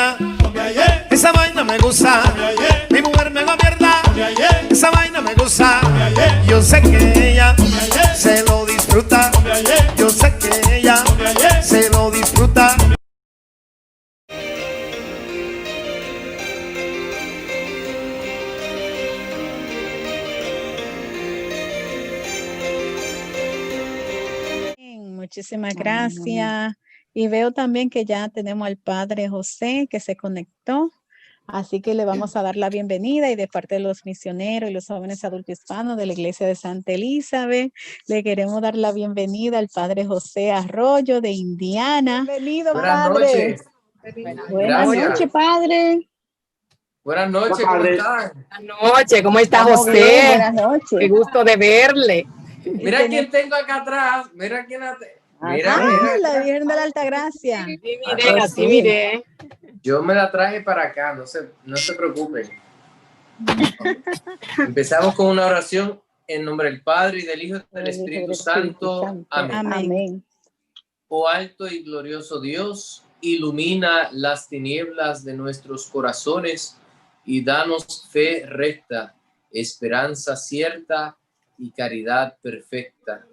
gana. Esa vaina me gusta. Mi mujer me gobierna. Esa vaina me gusta. Yo sé que ella se lo disfruta. Yo sé que ella se lo disfruta. Muchísimas gracias. Y veo también que ya tenemos al padre José que se conectó. Así que le vamos a dar la bienvenida y de parte de los misioneros y los jóvenes adultos hispanos de la iglesia de Santa Elizabeth, le queremos dar la bienvenida al padde José Arroyo de Indiana. Bienvenido, padre. Buenas noches, padre. Buenas noches, ¿cómo están? Buenas noches, ¿cómo está José? Bien, buenas noches. Qué gusto de verle. Mira quién tengo acá atrás. Mira quién Mira, la Virgen de la Altagracia. Sí, mire, así mire. Yo me la traje para acá, no se preocupen. Empezamos con una oración en nombre del Padre y del Hijo y del Espíritu Santo. Amén. Amén. Oh alto y glorioso Dios, ilumina las tinieblas de nuestros corazones y danos fe recta, esperanza cierta y caridad perfecta.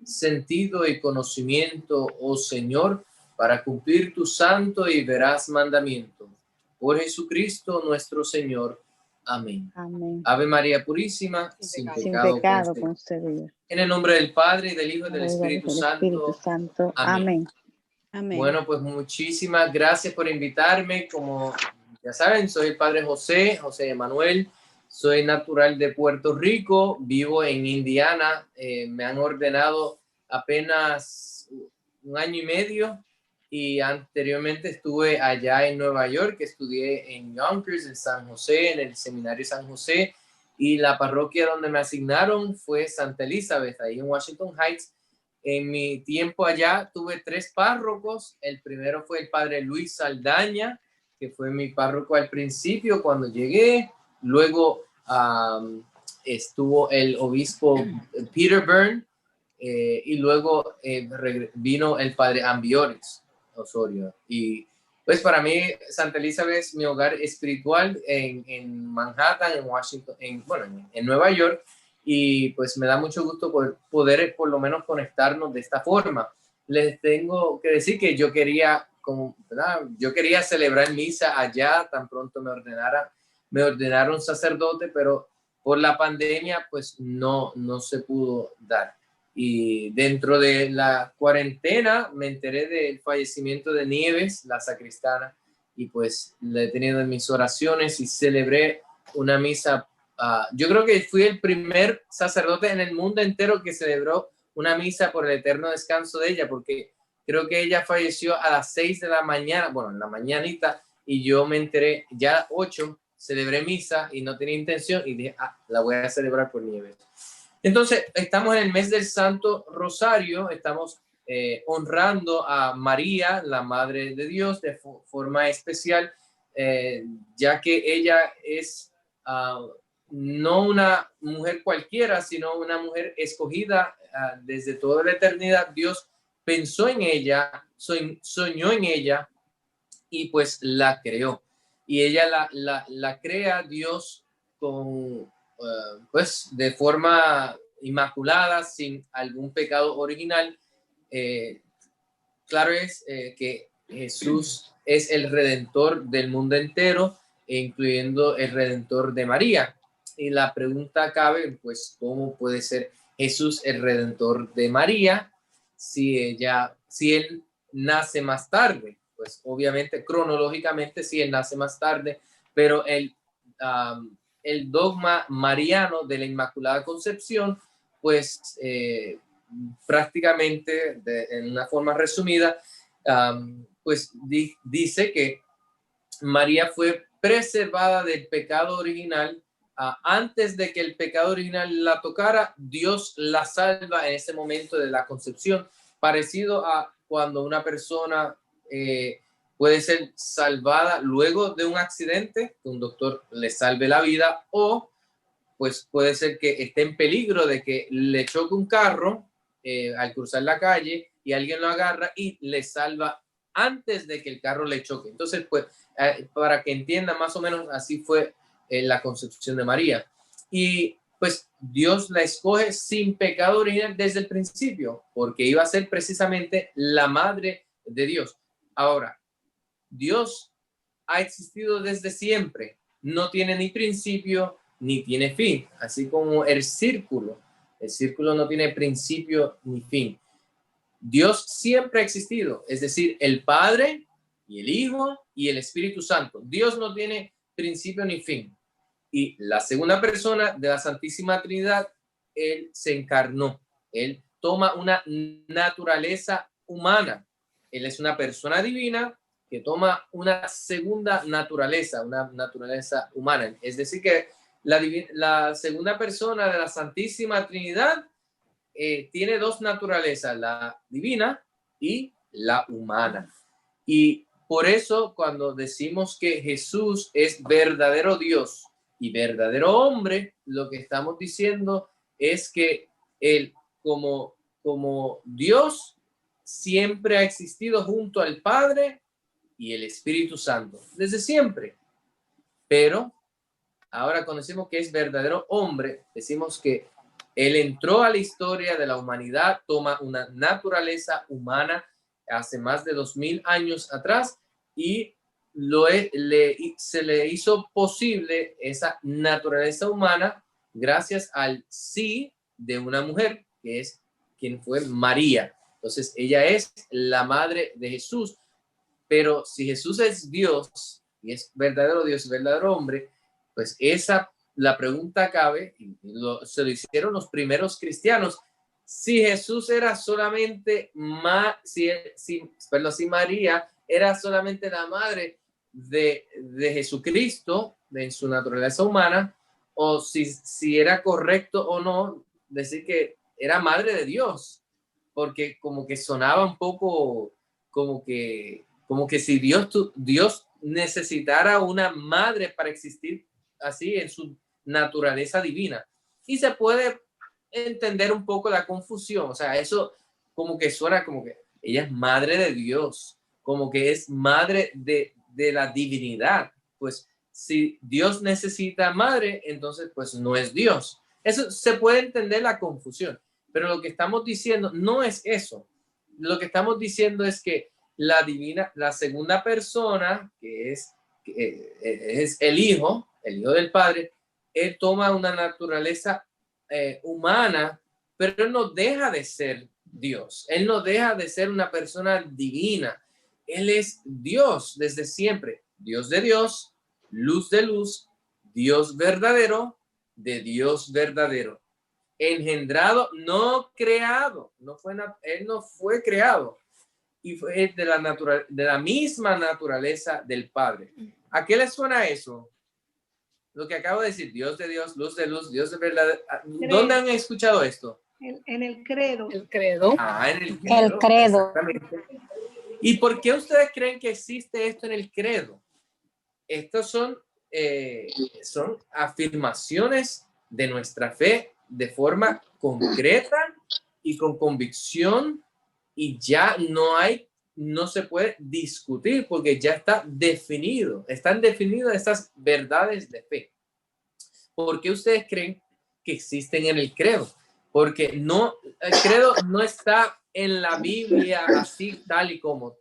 Sentido y conocimiento, oh Señor, para cumplir tu santo y veraz mandamiento. Por Jesucristo nuestro Señor. Amén. Amén. Ave María Purísima, sin pecado concebida. En el nombre del Padre, y del Hijo, y del Espíritu Santo. Amén. Amén. Bueno, pues muchísimas gracias por invitarme. Como ya saben, soy el padre José Emanuel. Soy natural de Puerto Rico, vivo en Indiana. Me han ordenado apenas 1 año y medio y anteriormente estuve allá en Nueva York, estudié en Yonkers, en San José, en el seminario San José, y la parroquia donde me asignaron fue Santa Elizabeth, ahí en Washington Heights. En mi tiempo allá tuve 3 párrocos. El primero fue el padre Luis Saldaña, que fue mi párroco al principio cuando llegué. Luego estuvo el obispo Peter Byrne y luego vino el padre Ambioris Osorio. Y pues para mí Santa Elizabeth es mi hogar espiritual en Manhattan, en Washington, en Nueva York. Y pues me da mucho gusto poder por lo menos conectarnos de esta forma. Les tengo que decir que yo quería celebrar misa allá tan pronto me ordenaron sacerdote, pero por la pandemia pues no se pudo dar. Y dentro de la cuarentena me enteré del fallecimiento de Nieves, la sacristana, y pues la he tenido en mis oraciones y celebré una misa. Yo creo que fui el primer sacerdote en el mundo entero que celebró una misa por el eterno descanso de ella, porque creo que ella falleció a las 6 de la mañana, bueno, en la mañanita, y yo me enteré ya a las 8, celebré misa y no tenía intención y dije, la voy a celebrar por Nieves. Entonces, estamos en el mes del Santo Rosario, estamos honrando a María, la Madre de Dios, de forma especial, ya que ella es no una mujer cualquiera, sino una mujer escogida desde toda la eternidad. Dios pensó en ella, soñó en ella y pues la creó. Y ella la crea Dios pues de forma inmaculada, sin algún pecado original. Claro es que Jesús es el redentor del mundo entero, incluyendo el redentor de María. Y la pregunta cabe, pues, ¿cómo puede ser Jesús el redentor de María si él nace más tarde? Pues obviamente, cronológicamente, sí, él nace más tarde, pero el dogma mariano de la Inmaculada Concepción, pues prácticamente, en una forma resumida, pues dice que María fue preservada del pecado original. Antes de que el pecado original la tocara, Dios la salva en ese momento de la concepción, parecido a cuando una persona puede ser salvada luego de un accidente, que un doctor le salve la vida, o pues puede ser que esté en peligro de que le choque un carro al cruzar la calle y alguien lo agarra y le salva antes de que el carro le choque. Entonces, pues, para que entiendan más o menos, así fue la concepción de María. Y pues Dios la escoge sin pecado original desde el principio, porque iba a ser precisamente la madre de Dios. Ahora, Dios ha existido desde siempre, no tiene ni principio ni tiene fin, así como el círculo no tiene principio ni fin. Dios siempre ha existido, es decir, el Padre y el Hijo y el Espíritu Santo. Dios no tiene principio ni fin. Y la segunda persona de la Santísima Trinidad, Él se encarnó. Él toma una naturaleza humana. Él es una persona divina que toma una segunda naturaleza, una naturaleza humana. Es decir, que la segunda persona de la Santísima Trinidad tiene dos naturalezas, la divina y la humana. Y por eso cuando decimos que Jesús es verdadero Dios y verdadero hombre, lo que estamos diciendo es que Él como Dios siempre ha existido junto al Padre y el Espíritu Santo, desde siempre. Pero ahora cuando decimos que es verdadero hombre, decimos que Él entró a la historia de la humanidad, toma una naturaleza humana hace más de 2000 años atrás y se le hizo posible esa naturaleza humana gracias al sí de una mujer, que es quien fue María. Entonces, ella es la madre de Jesús. Pero si Jesús es Dios y es verdadero Dios y verdadero hombre, pues la pregunta cabe, y se lo hicieron los primeros cristianos, si Jesús era solamente, si María era solamente la madre de Jesucristo, en su naturaleza humana, o si era correcto o no decir que era madre de Dios, porque como que sonaba un poco como que si Dios necesitara una madre para existir así en su naturaleza divina. Y se puede entender un poco la confusión, o sea, eso como que suena como que ella es madre de Dios, como que es madre de la divinidad. Pues si Dios necesita madre, entonces pues no es Dios. Eso se puede entender la confusión, pero lo que estamos diciendo no es eso. Lo que estamos diciendo es que la segunda persona, que es el Hijo del Padre, Él toma una naturaleza humana, pero Él no deja de ser Dios. Él no deja de ser una persona divina. Él es Dios desde siempre. Dios de Dios, luz de luz, Dios verdadero, de Dios verdadero. Engendrado, no creado. Él no fue creado. Y fue de la misma naturaleza del Padre. ¿A qué le suena eso? Lo que acabo de decir, Dios de Dios, luz de luz, Dios de verdad. ¿Dónde han escuchado esto? En el credo. El credo. En el credo. El credo. Exactamente. ¿Y por qué ustedes creen que existe esto en el credo? Estos son afirmaciones de nuestra fe de forma concreta y con convicción, y ya no se puede discutir porque ya está definido, están definidas estas verdades de fe. ¿Por qué ustedes creen que existen en el credo? Porque el credo no está en la Biblia así como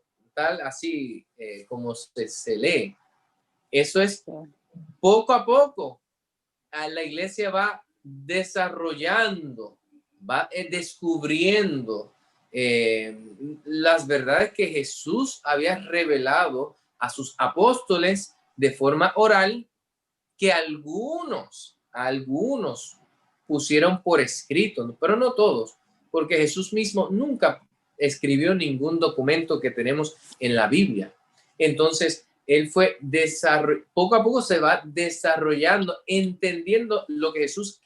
se lee. Eso es poco a poco. La iglesia va desarrollando, va descubriendo las verdades que Jesús había revelado a sus apóstoles de forma oral, que algunos pusieron por escrito, pero no todos, porque Jesús mismo nunca escribió ningún documento que tenemos en la Biblia. Entonces, él fue poco a poco se va desarrollando, entendiendo lo que Jesús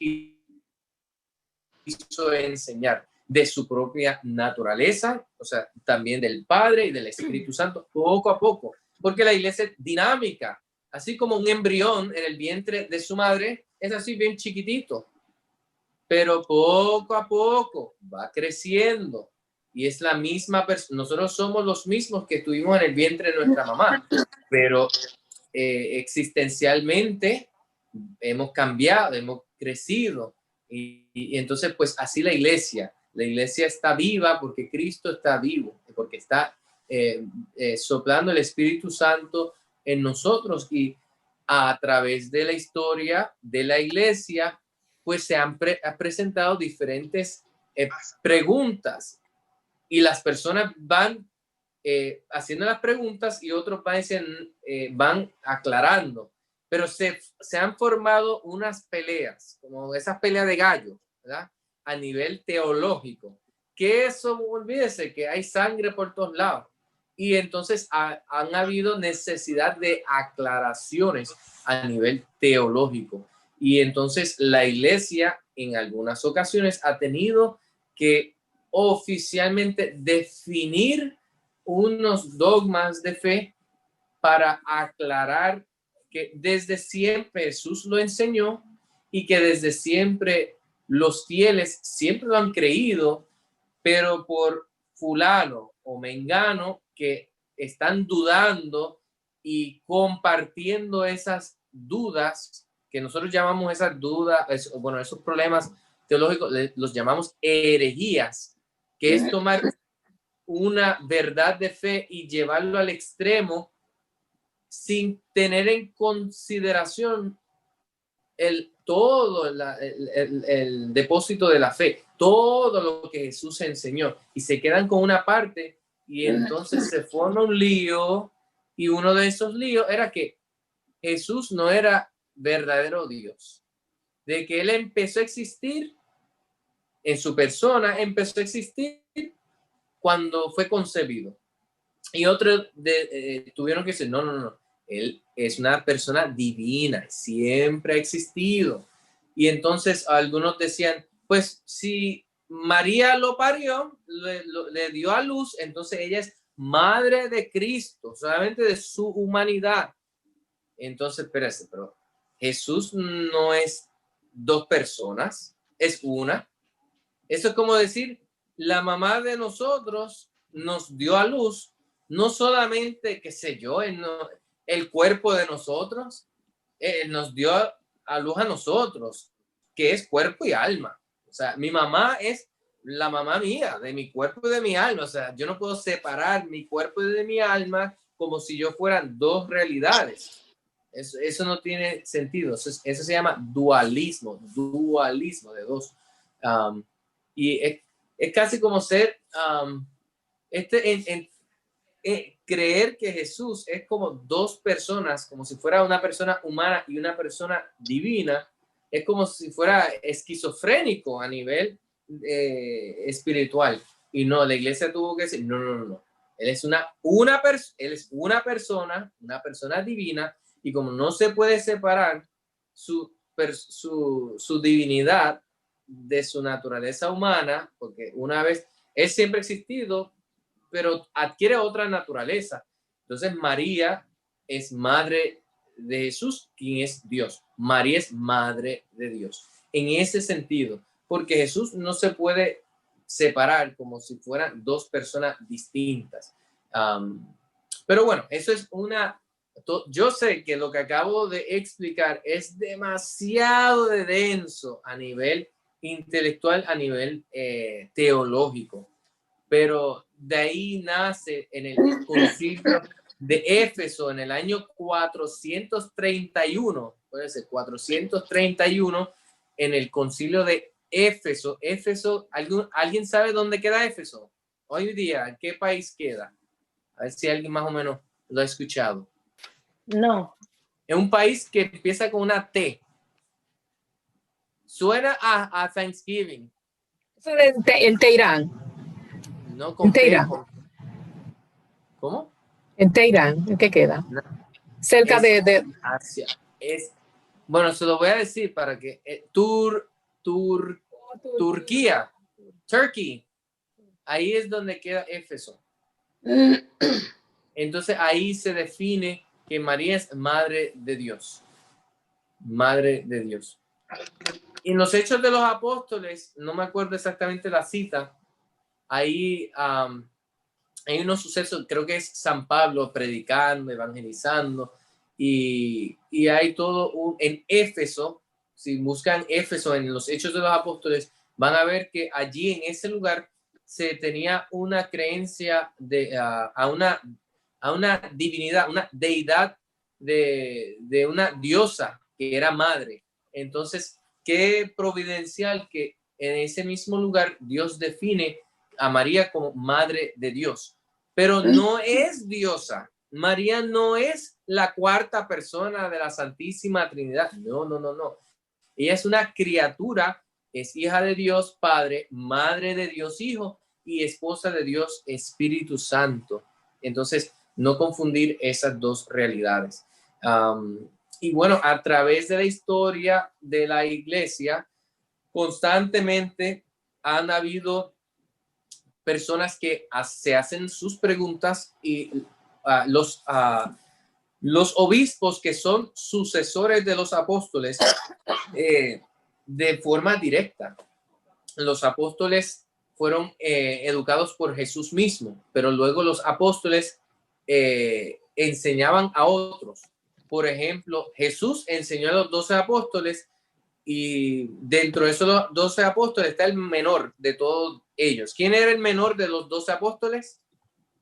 quiso enseñar de su propia naturaleza, o sea, también del Padre y del Espíritu Santo, poco a poco, porque la iglesia es dinámica, así como un embrión en el vientre de su madre, es así bien chiquitito, pero poco a poco va creciendo y es la misma persona. Nosotros somos los mismos que estuvimos en el vientre de nuestra mamá, pero existencialmente hemos cambiado, hemos crecido. Y entonces, pues así la iglesia está viva porque Cristo está vivo, porque está soplando el Espíritu Santo en nosotros, y a través de la historia de la iglesia, pues se han presentado diferentes preguntas, y las personas van haciendo las preguntas y otros van aclarando, pero se han formado unas peleas, como esas peleas de gallo, ¿verdad? A nivel teológico, que eso, olvídese que hay sangre por todos lados, y entonces han habido necesidad de aclaraciones a nivel teológico, y entonces la iglesia en algunas ocasiones ha tenido que oficialmente definir unos dogmas de fe para aclarar que desde siempre Jesús lo enseñó, y que desde siempre los fieles siempre lo han creído, pero por fulano o mengano que están dudando y compartiendo esas dudas, que nosotros llamamos esas dudas, esos problemas teológicos, los llamamos herejías, que es tomar una verdad de fe y llevarlo al extremo sin tener en consideración todo el depósito de la fe, todo lo que Jesús enseñó, y se quedan con una parte, y entonces se forma un lío, y uno de esos líos era que Jesús no era verdadero Dios, de que él empezó a existir en su persona, empezó a existir cuando fue concebido, y otros tuvieron que decir, no, él es una persona divina, siempre ha existido. Y entonces algunos decían, pues si María lo parió, le dio a luz, entonces ella es madre de Cristo, solamente de su humanidad. Entonces, espérate, pero Jesús no es dos personas, es una. Eso es como decir, la mamá de nosotros nos dio a luz, no solamente, qué sé yo, el cuerpo de nosotros, nos dio a luz a nosotros, que es cuerpo y alma. O sea, mi mamá es la mamá mía, de mi cuerpo y de mi alma. O sea, yo no puedo separar mi cuerpo de mi alma como si yo fueran dos realidades. Eso no tiene sentido. Eso se llama dualismo de dos. Y es casi como ser, creer que Jesús es como dos personas, como si fuera una persona humana y una persona divina, es como si fuera esquizofrénico a nivel espiritual. Y no, la iglesia tuvo que decir, no. Él es él es una persona divina, y como no se puede separar su divinidad de su naturaleza humana, porque una vez él siempre ha existido, pero adquiere otra naturaleza. Entonces María es madre de Jesús, quien es Dios. María es madre de Dios. En ese sentido, porque Jesús no se puede separar como si fueran dos personas distintas. Pero bueno, eso es yo sé que lo que acabo de explicar es demasiado denso a nivel intelectual, a nivel teológico, pero de ahí nace en el concilio de Éfeso en el año 431, puede ser 431, en el concilio de Éfeso. ¿Alguien sabe dónde queda Éfeso? Hoy día, ¿en qué país queda? A ver si alguien más o menos lo ha escuchado. No. Es un país que empieza con una T. Suena a Thanksgiving. Eso es en Teherán. No, con T. ¿Cómo? En Teherán, ¿en qué queda? No. Cerca de Asia. Bueno, se lo voy a decir para que Turquía. Turkey. Ahí es donde queda Éfeso. Entonces ahí se define que María es madre de Dios. Madre de Dios. En los Hechos de los Apóstoles, no me acuerdo exactamente la cita, ahí hay unos sucesos, creo que es San Pablo predicando, evangelizando, y hay todo en Éfeso. Si buscan Éfeso en los Hechos de los Apóstoles, van a ver que allí en ese lugar se tenía una creencia a una divinidad, una deidad de una diosa que era madre. Entonces, qué providencial que en ese mismo lugar Dios define a María como madre de Dios, pero no es diosa. María no es la cuarta persona de la Santísima Trinidad. No. Ella es una criatura, es hija de Dios Padre, madre de Dios Hijo y esposa de Dios Espíritu Santo. Entonces, no confundir esas dos realidades. Y bueno, a través de la historia de la iglesia, constantemente han habido personas que se hacen sus preguntas y los obispos que son sucesores de los apóstoles de forma directa. Los apóstoles fueron educados por Jesús mismo, pero luego los apóstoles enseñaban a otros. Por ejemplo, Jesús enseñó a los 12 apóstoles y dentro de esos 12 apóstoles está el menor de todos ellos. ¿Quién era el menor de los 12 apóstoles?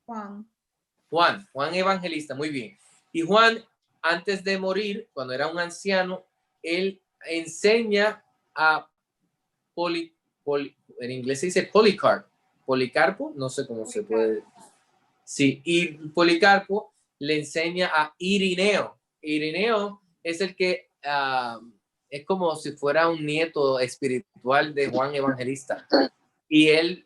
Juan Evangelista, muy bien. Y Juan, antes de morir, cuando era un anciano, él enseña a en inglés se dice Policarpo, no sé cómo se puede. Sí, y Policarpo le enseña a Irineo. Irineo es el que es como si fuera un nieto espiritual de Juan Evangelista. Y es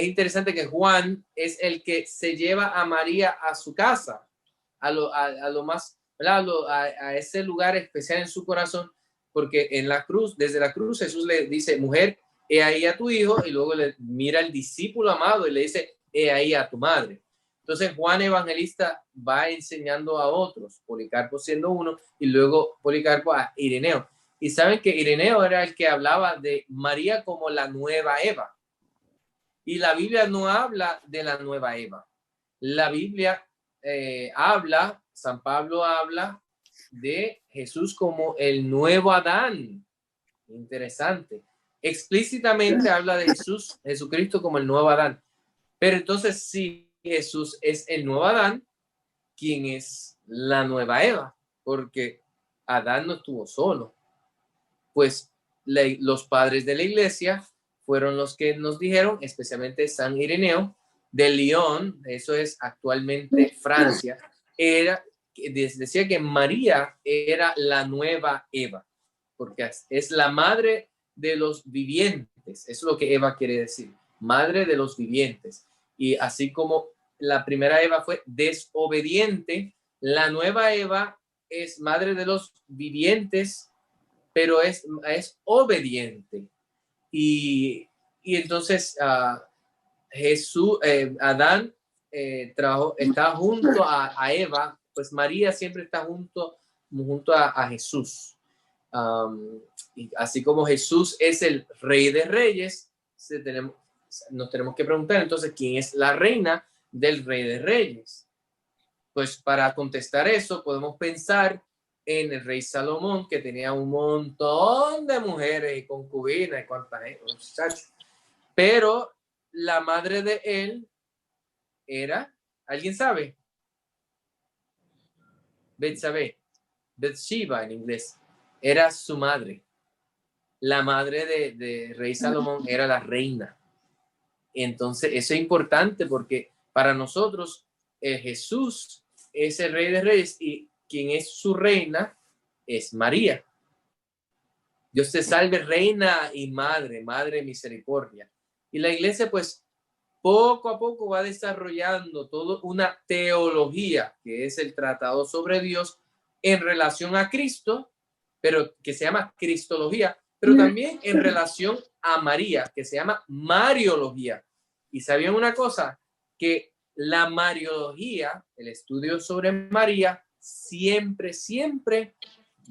interesante que Juan es el que se lleva a María a su casa, a lo más, a ese lugar especial en su corazón, porque en la cruz, desde la cruz, Jesús le dice, mujer, he ahí a tu hijo, y luego le mira al discípulo amado y le dice, he ahí a tu madre. Entonces Juan Evangelista va enseñando a otros, Policarpo siendo uno, y luego Policarpo a Ireneo. Y saben que Ireneo era el que hablaba de María como la nueva Eva. Y la Biblia no habla de la nueva Eva. La Biblia San Pablo habla de Jesús como el nuevo Adán. Interesante. Explícitamente habla de Jesucristo como el nuevo Adán. Pero entonces, si Jesús es el nuevo Adán, ¿quién es la nueva Eva? Porque Adán no estuvo solo. Pues los padres de la iglesia fueron los que nos dijeron, especialmente San Ireneo de Lyon, eso es actualmente Francia, decía que María era la nueva Eva, porque es la madre de los vivientes. Eso es lo que Eva quiere decir, madre de los vivientes. Y así como la primera Eva fue desobediente, la nueva Eva es madre de los vivientes, pero es obediente. Y entonces Adán está junto a Eva, pues María siempre está junto a Jesús. Y así como Jesús es el Rey de Reyes, nos tenemos que preguntar entonces quién es la reina del Rey de Reyes. Pues para contestar eso podemos pensar en el rey Salomón, que tenía un montón de mujeres y concubinas y cuantas muchachos. Pero la madre de él era, ¿alguien sabe? Bethsheba en inglés, era su madre. La madre de rey Salomón era la reina. Entonces, eso es importante porque para nosotros Jesús es el Rey de Reyes y quien es su reina es María. Dios te salve, reina y madre de misericordia. Y la iglesia, pues, poco a poco va desarrollando toda una teología, que es el tratado sobre Dios en relación a Cristo, pero que se llama Cristología, pero también en relación a María, que se llama Mariología. Y sabían una cosa, que la Mariología, el estudio sobre María, siempre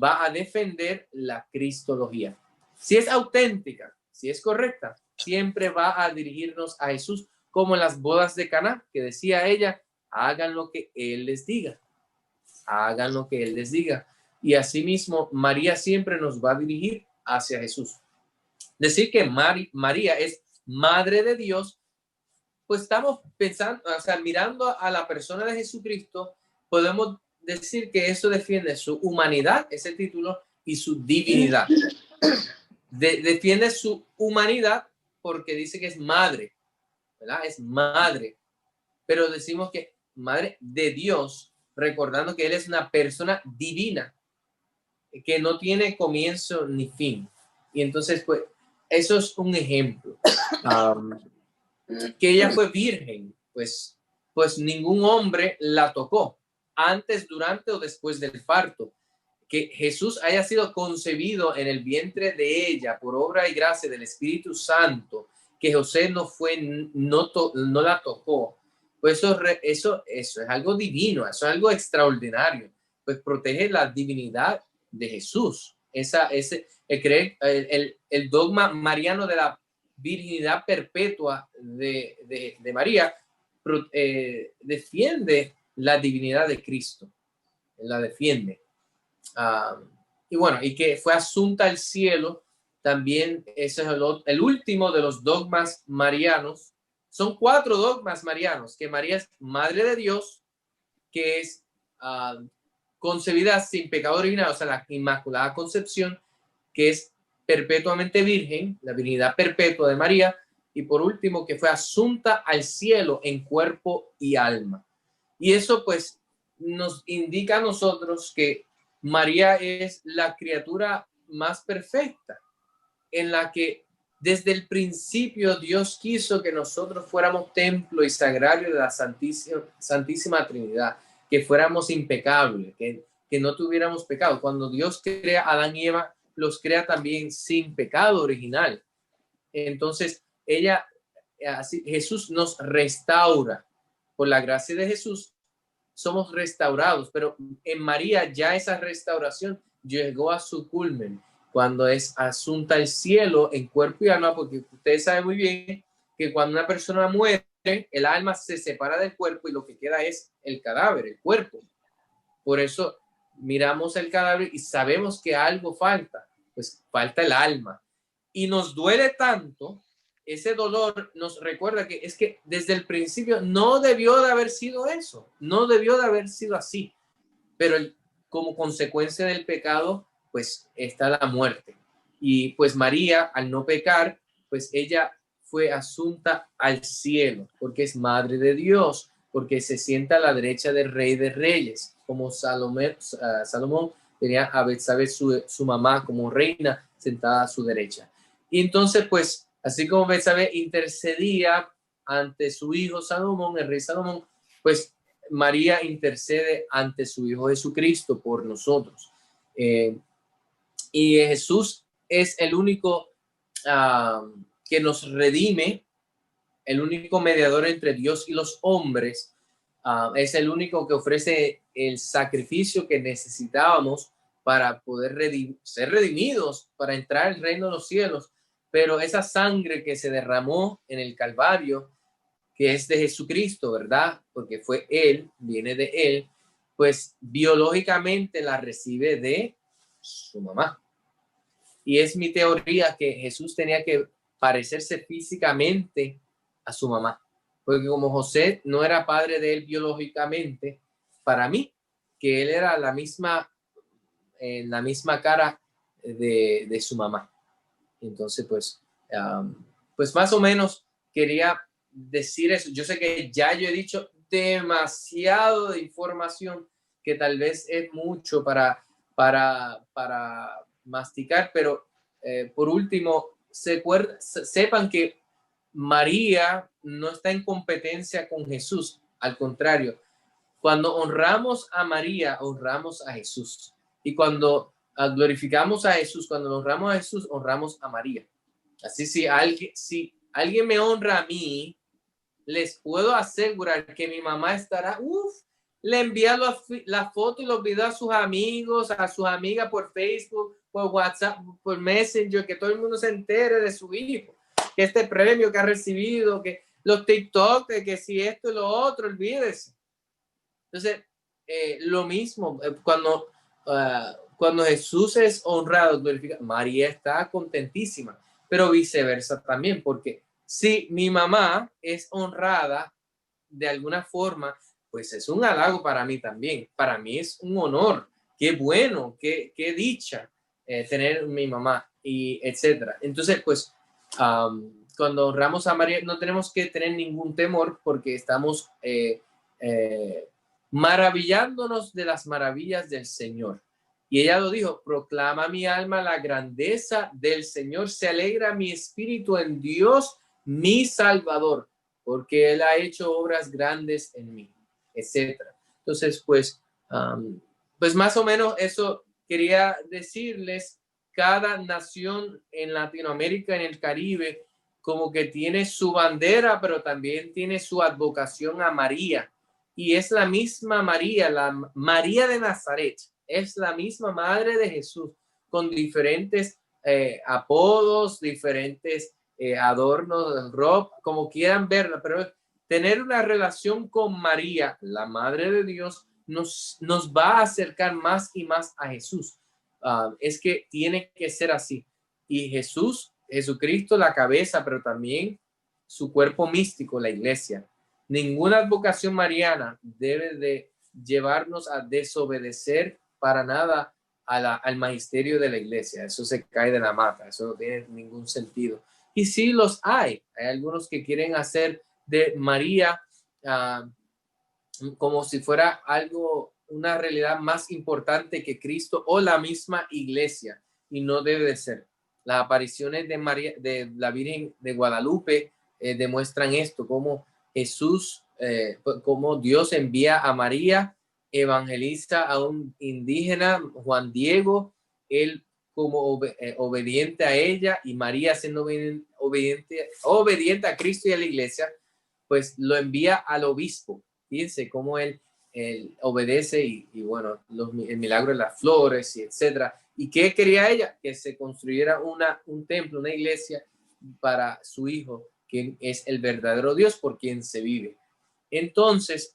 va a defender la Cristología. Si es auténtica, si es correcta, siempre va a dirigirnos a Jesús, como en las bodas de Caná, que decía ella, hagan lo que Él les diga, hagan lo que Él les diga. Y asimismo, María siempre nos va a dirigir hacia Jesús. Decir que María es Madre de Dios, pues estamos pensando, o sea, mirando a la persona de Jesucristo, podemos decir que eso defiende su humanidad, ese título, y su divinidad. Defiende su humanidad porque dice que es madre, ¿verdad? Es madre. Pero decimos que madre de Dios, recordando que Él es una persona divina, que no tiene comienzo ni fin. Y entonces, pues, eso es un ejemplo. Que ella fue virgen, pues ningún hombre la tocó antes, durante o después del parto. Que Jesús haya sido concebido en el vientre de ella por obra y gracia del Espíritu Santo, que José no la tocó, pues eso es algo divino, eso es algo extraordinario, pues protege la divinidad de Jesús. El dogma mariano de la virginidad perpetua de María defiende la divinidad de Cristo, la defiende. Y bueno, y que fue asunta al cielo, también ese es el último de los dogmas marianos. Son 4 dogmas marianos, que María es Madre de Dios, que es concebida sin pecado original, o sea, la Inmaculada Concepción, que es perpetuamente virgen, la virginidad perpetua de María, y por último, que fue asunta al cielo en cuerpo y alma. Y eso pues nos indica a nosotros que María es la criatura más perfecta, en la que desde el principio Dios quiso que nosotros fuéramos templo y sagrario de la Santísima Trinidad, que fuéramos impecables, que no tuviéramos pecado. Cuando Dios crea a Adán y Eva, los crea también sin pecado original. Entonces, Jesús nos restaura. Por la gracia de Jesús, somos restaurados, pero en María ya esa restauración llegó a su culmen cuando es asunta al cielo en cuerpo y alma, porque ustedes saben muy bien que cuando una persona muere, el alma se separa del cuerpo y lo que queda es el cadáver, el cuerpo. Por eso miramos el cadáver y sabemos que algo falta, pues falta el alma. Y nos duele tanto, ese dolor nos recuerda que es que desde el principio no debió de haber sido eso, no debió de haber sido así, pero como consecuencia del pecado, pues está la muerte. Y pues María, al no pecar, pues ella fue asunta al cielo, porque es Madre de Dios, porque se sienta a la derecha del Rey de Reyes, como Salomón tenía a Betsabé, su mamá, como reina sentada a su derecha. Y entonces, pues, así como Betsabé intercedía ante su hijo Salomón, el rey Salomón, pues María intercede ante su hijo Jesucristo por nosotros. Y Jesús es el único que nos redime, el único mediador entre Dios y los hombres. Es el único que ofrece el sacrificio que necesitábamos para poder ser redimidos, para entrar al reino de los cielos. Pero esa sangre que se derramó en el Calvario, que es de Jesucristo, ¿verdad? Porque fue Él, viene de Él, pues biológicamente la recibe de su mamá. Y es mi teoría que Jesús tenía que parecerse físicamente a su mamá. Porque como José no era padre de él biológicamente, para mí, que él era la misma cara de su mamá. Entonces, pues más o menos quería decir eso. Yo sé que ya yo he dicho demasiado de información, que tal vez es mucho para masticar, pero por último, sepan que María no está en competencia con Jesús. Al contrario, cuando honramos a María, honramos a Jesús. Y cuando glorificamos a Jesús, cuando honramos a Jesús, honramos a María. Así si alguien me honra a mí, les puedo asegurar que mi mamá estará, le envía la foto y los videos a sus amigos, a sus amigas por Facebook, por WhatsApp, por Messenger, que todo el mundo se entere de su hijo. que este premio que ha recibido, que los TikTok, que si esto y lo otro, olvídese. Entonces, lo mismo, cuando Jesús es honrado, glorificado, María está contentísima, pero viceversa también, porque si mi mamá es honrada de alguna forma, pues es un halago para mí también. Para mí es un honor. Qué bueno, qué dicha tener mi mamá, y etcétera. Entonces, pues, cuando honramos a María, no tenemos que tener ningún temor porque estamos maravillándonos de las maravillas del Señor. Y ella lo dijo: proclama mi alma la grandeza del Señor, se alegra mi espíritu en Dios, mi Salvador, porque Él ha hecho obras grandes en mí, etcétera. Entonces, pues más o menos eso quería decirles. Cada nación en Latinoamérica, en el Caribe, como que tiene su bandera, pero también tiene su advocación a María. Y es la misma María, la María de Nazaret, es la misma madre de Jesús, con diferentes apodos, diferentes adornos, ropa, como quieran verla, pero tener una relación con María, la madre de Dios, nos va a acercar más y más a Jesús. Es que tiene que ser así. Y Jesucristo, la cabeza, pero también su cuerpo místico, la iglesia. Ninguna advocación mariana debe de llevarnos a desobedecer para nada al magisterio de la iglesia. Eso se cae de la mata, eso no tiene ningún sentido. Y sí los hay algunos que quieren hacer de María como si fuera algo, una realidad más importante que Cristo o la misma iglesia, y no debe de ser. Las apariciones de María, de la Virgen de Guadalupe, demuestran esto, como Jesús, como Dios envía a María, evangeliza a un indígena, Juan Diego, él como obediente a ella, y María siendo obediente a Cristo y a la iglesia, pues lo envía al obispo. Fíjense cómo él obedece y bueno, el milagro de las flores y etcétera. ¿Y qué quería ella? Que se construyera un templo, una iglesia para su hijo, quien es el verdadero Dios por quien se vive. Entonces,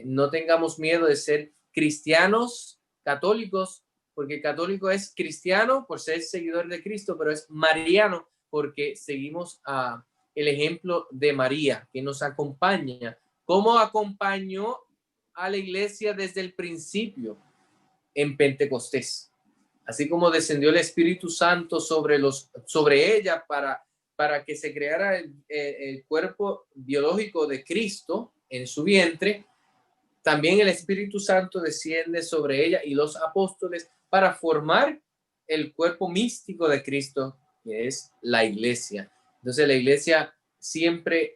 no tengamos miedo de ser cristianos, católicos, porque católico es cristiano por ser seguidor de Cristo, pero es mariano porque seguimos el ejemplo de María, que nos acompaña. ¿Cómo acompañó a la iglesia desde el principio? En Pentecostés. Así como descendió el Espíritu Santo sobre ella para que se creara el cuerpo biológico de Cristo en su vientre, también el Espíritu Santo desciende sobre ella y los apóstoles para formar el cuerpo místico de Cristo, que es la iglesia. Entonces la iglesia siempre,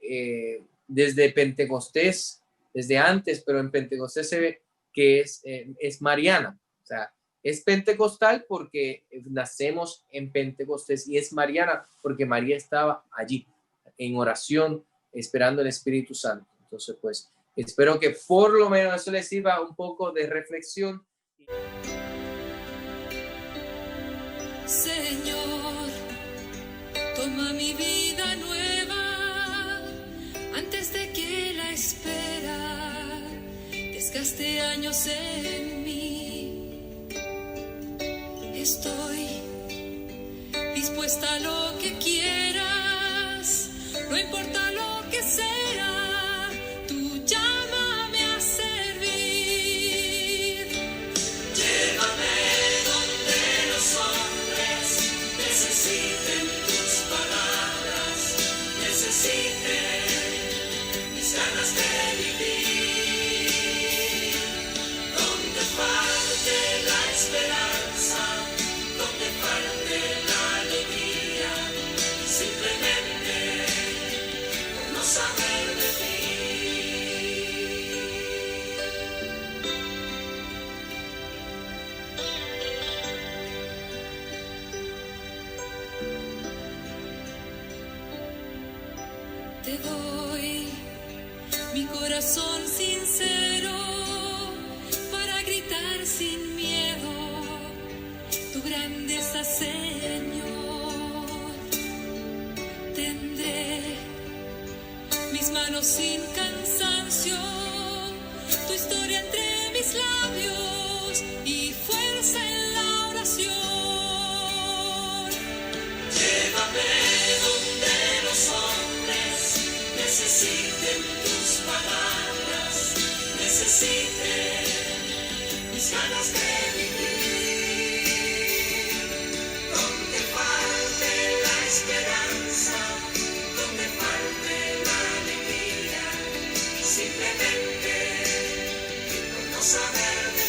desde Pentecostés, desde antes, pero en Pentecostés se ve que es mariana. O sea, es pentecostal porque nacemos en Pentecostés, y es mariana porque María estaba allí en oración esperando el Espíritu Santo. Entonces, pues, espero que por lo menos eso les sirva un poco de reflexión. Señor, toma mi vida nueva antes de que la espera desgaste años en mí. Estoy dispuesta a lo que quieras, no importa lo que sea, tú llámame a servir. Llévame donde los hombres necesiten tus palabras, necesiten mis ganas de vivir. Donde falte la esperanza, donde falte la alegría, simplemente por no saber de ti. Te doy mi corazón sincero para gritar sin miedo tu grandeza, Señor. Ten vano sin cansancio, tu historia entre mis labios y fuerza en la oración. Llévame donde los hombres necesiten tus palabras, necesiten mis ganas de vivir. Donde falte la esperanza, donde falte la alegría, simplemente por no saber de